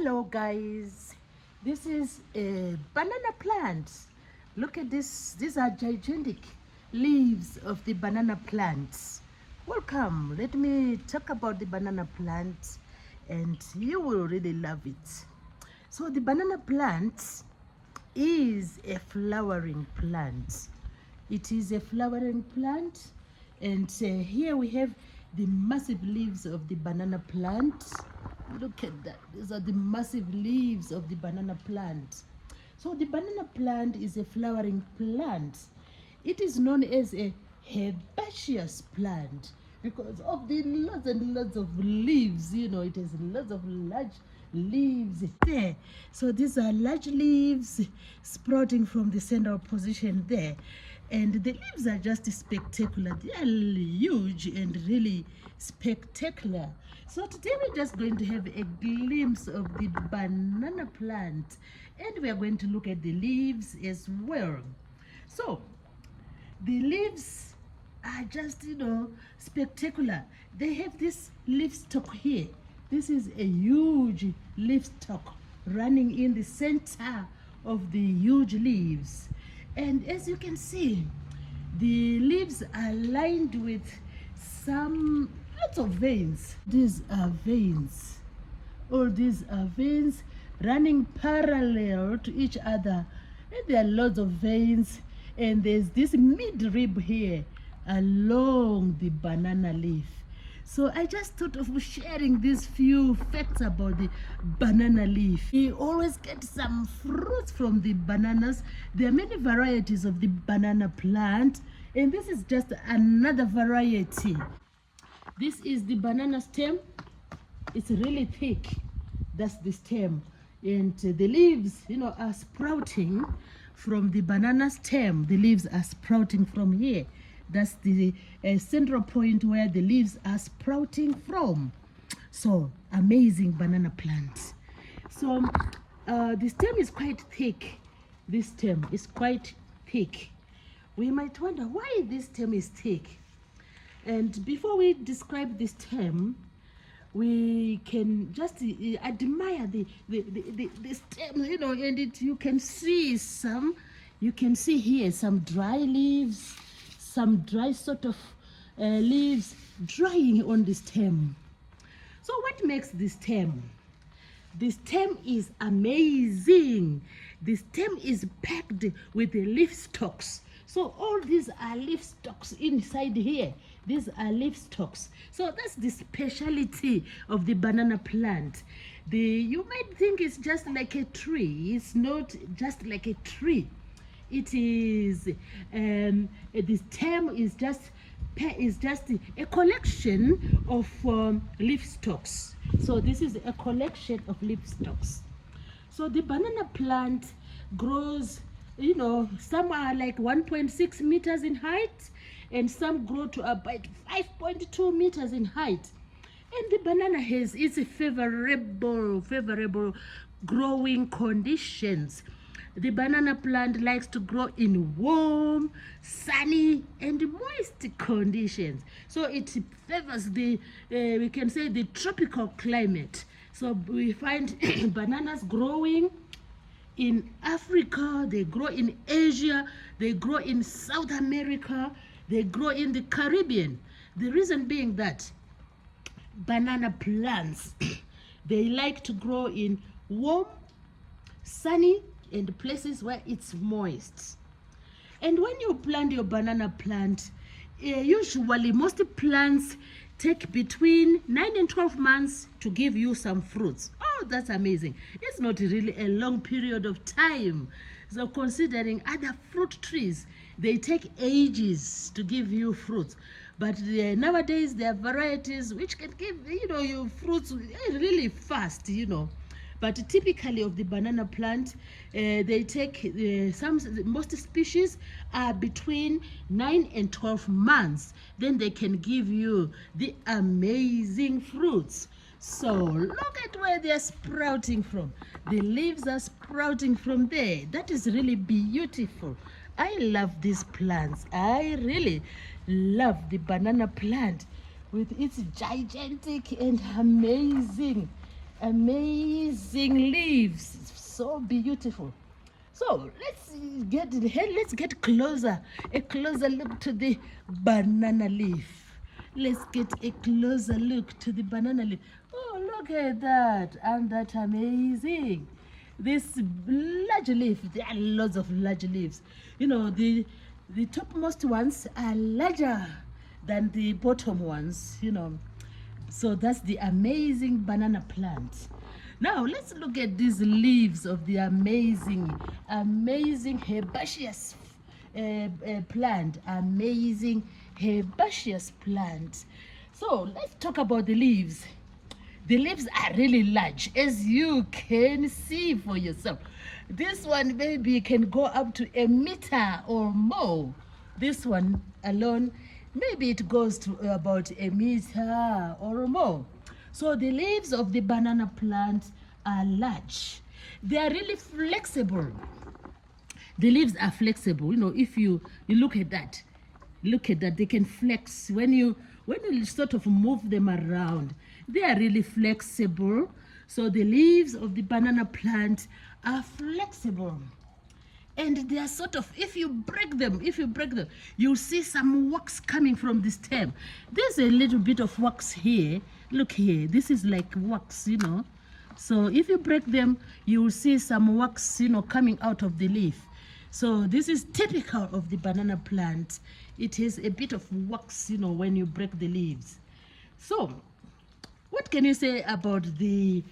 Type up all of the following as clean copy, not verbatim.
Hello guys, this is a banana plant. Look at this, these are gigantic leaves of the banana plant. Welcome, let me talk about the banana plant and you will really love it. So the banana plant is a flowering plant. It is a flowering plant, and here we have the massive leaves of the banana plant. Look at that, these are the massive leaves of the banana plant. So the banana plant is a flowering plant. It is known as a herbaceous plant because of the lots and lots of leaves. You know, it has lots of large leaves there. So these are large leaves sprouting from the central position there, and the leaves are just spectacular. They are huge and really spectacular. So today we're just going to have a glimpse of the banana plant, and we are going to look at the leaves as well. So the leaves are just, spectacular. They have this leaf stalk here. This is a huge leaf stalk running in the center of the huge leaves. And as you can see, the leaves are lined with lots of veins. These are veins. All these are veins running parallel to each other. And there are lots of veins. And there's this mid-rib here along the banana leaf. So I just thought of sharing these few facts about the banana leaf. We always get some fruits from the bananas. There are many varieties of the banana plant, and this is just another variety. This is the banana stem. It's really thick. That's the stem. And the leaves, are sprouting from the banana stem. The leaves are sprouting from here. That's the central point where the leaves are sprouting from. So amazing banana plant. So the stem is quite thick. This stem is quite thick. We might wonder why this stem is thick. And before we describe this stem, we can just admire the stem, and you can see here some dry leaves, some dry sort of leaves drying on the stem. So what makes the stem? The stem is amazing. The stem is packed with the leaf stalks. So all these are leaf stalks inside here. These are leaf stalks. So that's the speciality of the banana plant. You might think it's just like a tree. It's not just like a tree. It is the stem is just a collection of leaf stalks. So this is a collection of leaf stalks. So the banana plant grows, some are like 1.6 meters in height, and some grow to about 5.2 meters in height. And the banana has its favorable growing conditions. The banana plant likes to grow in warm, sunny, and moist conditions. So it favors we can say the tropical climate. So we find bananas growing in Africa, they grow in Asia, they grow in South America, they grow in the Caribbean. The reason being that banana plants, they like to grow in warm, sunny, and places where it's moist. And when you plant your banana plant, usually most plants take between 9 and 12 months to give you some fruits. Oh, that's amazing. It's not really a long period of time. So considering other fruit trees, they take ages to give you fruits. But nowadays there are varieties which can give you fruits really fast. But typically of the banana plant, they take most species are between 9 and 12 months. Then they can give you the amazing fruits. So look at where they're sprouting from. The leaves are sprouting from there. That is really beautiful. I love these plants. I really love the banana plant with its gigantic and amazing amazing leaves, so beautiful. So let's get closer, a closer look to the banana leaf. Let's get a closer look to the banana leaf. Oh, look at that, and that amazing. This large leaf, there are lots of large leaves. You know, the topmost ones are larger than the bottom ones, you know. So that's the amazing banana plant. Now let's look at these leaves of the amazing herbaceous plant, amazing herbaceous plant. So let's talk about the leaves. The leaves are really large, as you can see for yourself. This one maybe can go up to a meter or more. This one alone, maybe it goes to about a meter or more. So the leaves of the banana plant are large. They are really flexible. The leaves are flexible. You know, if you look at that, they can flex when you sort of move them around. They are really flexible. So the leaves of the banana plant are flexible, and they are sort of, if you break them, you'll see some wax coming from the stem. There's a little bit of wax here. Look here, this is like wax, you know. So if you break them, you will see some wax, you know, coming out of the leaf. So this is typical of the banana plant. It is a bit of wax, you know, when you break the leaves. So what can you say about the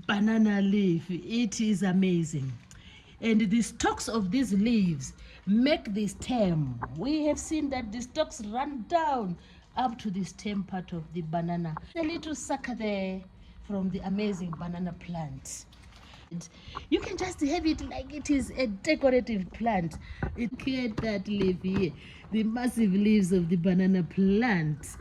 banana leaf? It is amazing. And the stalks of these leaves make the stem. We have seen that the stalks run down up to the stem part of the banana. A little sucker there from the amazing banana plant. You can just have it like it is a decorative plant. Look at that leaf here, the massive leaves of the banana plant.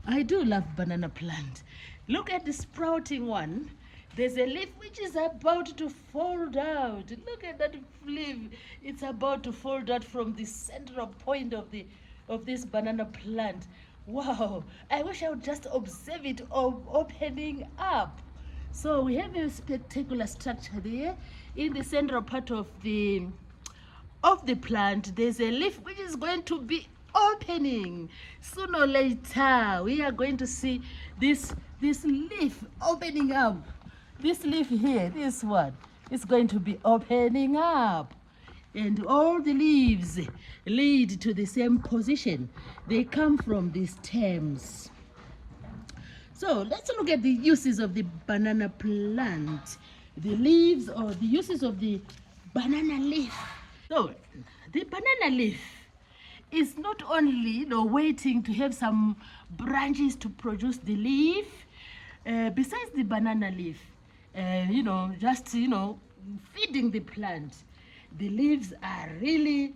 I do love banana plant. Look at the sprouting one. There's a leaf which is about to fold out. Look at that leaf. It's about to fold out from the central point of this banana plant. Wow, I wish I would just observe it opening up. So we have a spectacular structure there. In the central part of the plant, there's a leaf which is going to be opening. Sooner or later, we are going to see this leaf opening up. This leaf here, this one, is going to be opening up. And all the leaves lead to the same position. They come from the stems. So let's look at the uses of the banana plant. The leaves, or the uses of the banana leaf. So the banana leaf is not only, you know, waiting to have some branches to produce the leaf. Besides the banana leaf, you know, just, you know, feeding the plant. The leaves are really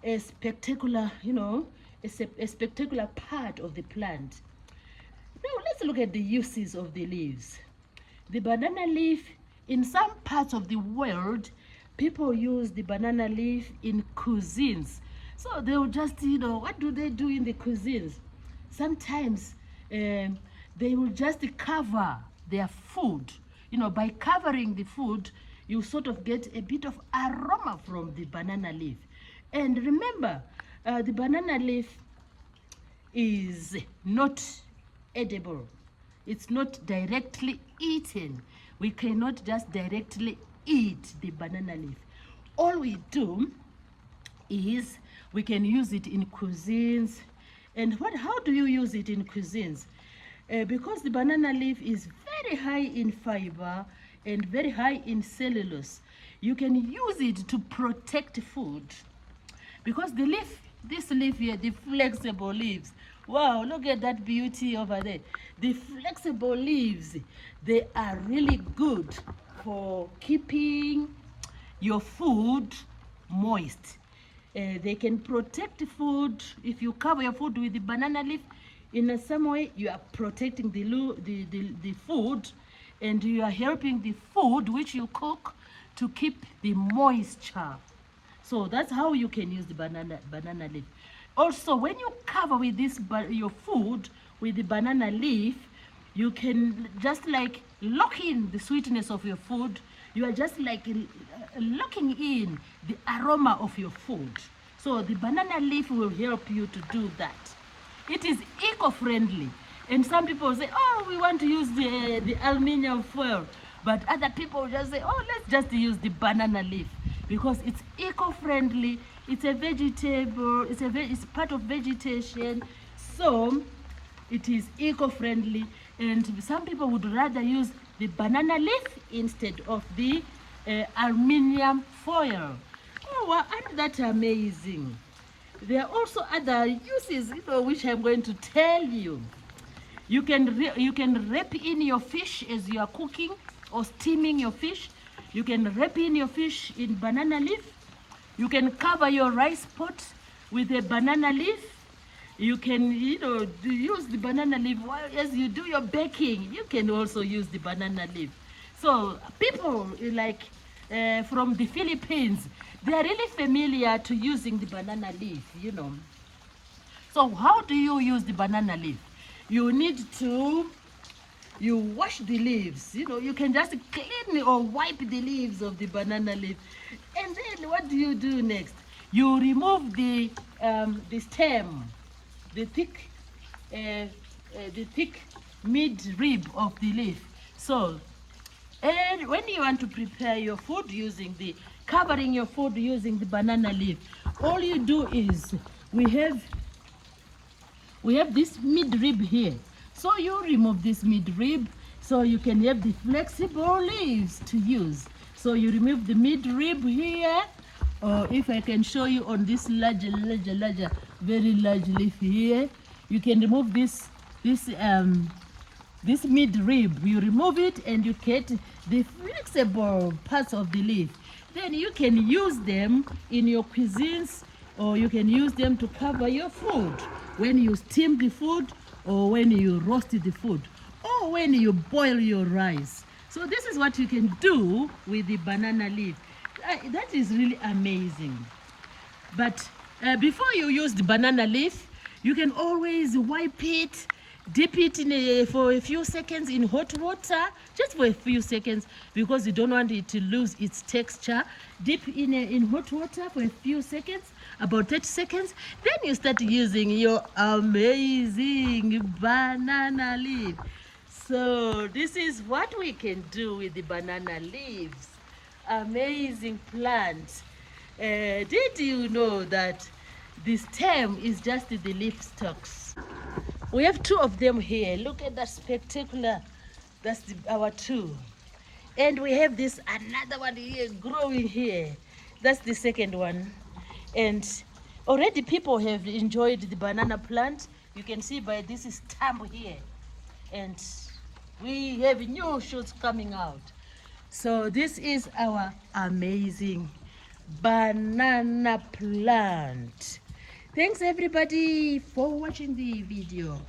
a spectacular, you know, a spectacular part of the plant. Now let's look at the uses of the leaves. The banana leaf, in some parts of the world, people use the banana leaf in cuisines. So they will just, you know, what do they do in the cuisines? Sometimes they will just cover their food. You know, by covering the food, you sort of get a bit of aroma from the banana leaf. And remember, the banana leaf is not edible. It's not directly eaten. We cannot just directly eat the banana leaf. All we do is we can use it in cuisines. And how do you use it in cuisines? Because the banana leaf is very high in fiber and very high in cellulose, you can use it to protect food. Because the leaf, this leaf here, the flexible leaves, wow, look at that beauty over there. The flexible leaves, they are really good for keeping your food moist. They can protect food. If you cover your food with the banana leaf, in some way you are protecting the food, and you are helping the food which you cook to keep the moisture. So that's how you can use the banana leaf. Also, when you cover with this your food with the banana leaf, you can just like lock in the sweetness of your food. You are just like locking in the aroma of your food. So the banana leaf will help you to do that. It is eco-friendly. And some people say, oh, we want to use the aluminium foil. But other people just say, oh, let's just use the banana leaf because it's eco-friendly. It's a vegetable. It's part of vegetation. So it is eco-friendly. And some people would rather use the banana leaf instead of the aluminium foil. Oh, well, aren't that amazing? There are also other uses, which I'm going to tell you. You can wrap in your fish as you are cooking or steaming your fish. You can wrap in your fish in banana leaf. You can cover your rice pot with a banana leaf. You can, use the banana leaf while as you do your baking. You can also use the banana leaf. So people like from the Philippines, they are really familiar to using the banana leaf, So how do you use the banana leaf? You need to, wash the leaves. You can just clean or wipe the leaves of the banana leaf. And then what do you do next? You remove the stem, the thick mid-rib of the leaf. So, and when you want to prepare your food covering your food using the banana leaf, all you do is, we have this mid-rib here. So you remove this mid-rib so you can have the flexible leaves to use. So you remove the mid-rib here, or if I can show you on this larger, very large leaf here, you can remove this mid-rib. You remove it and you get the flexible parts of the leaf. Then you can use them in your cuisines, or you can use them to cover your food when you steam the food, or when you roast the food, or when you boil your rice. So this is what you can do with the banana leaf. That is really amazing. But before you use the banana leaf, you can always wipe it, dip it for a few seconds in hot water, just for a few seconds, because you don't want it to lose its texture. Dip in hot water for a few seconds, about 30 seconds. Then you start using your amazing banana leaf. So this is what we can do with the banana leaves. Amazing plant. Did you know that the stem is just the leaf stalks? We have two of them here. Look at that spectacular. That's our two. And we have this another one here growing here. That's the second one. And already people have enjoyed the banana plant. You can see by this stump here. And we have new shoots coming out. So this is our amazing banana plant. Thanks everybody for watching the video.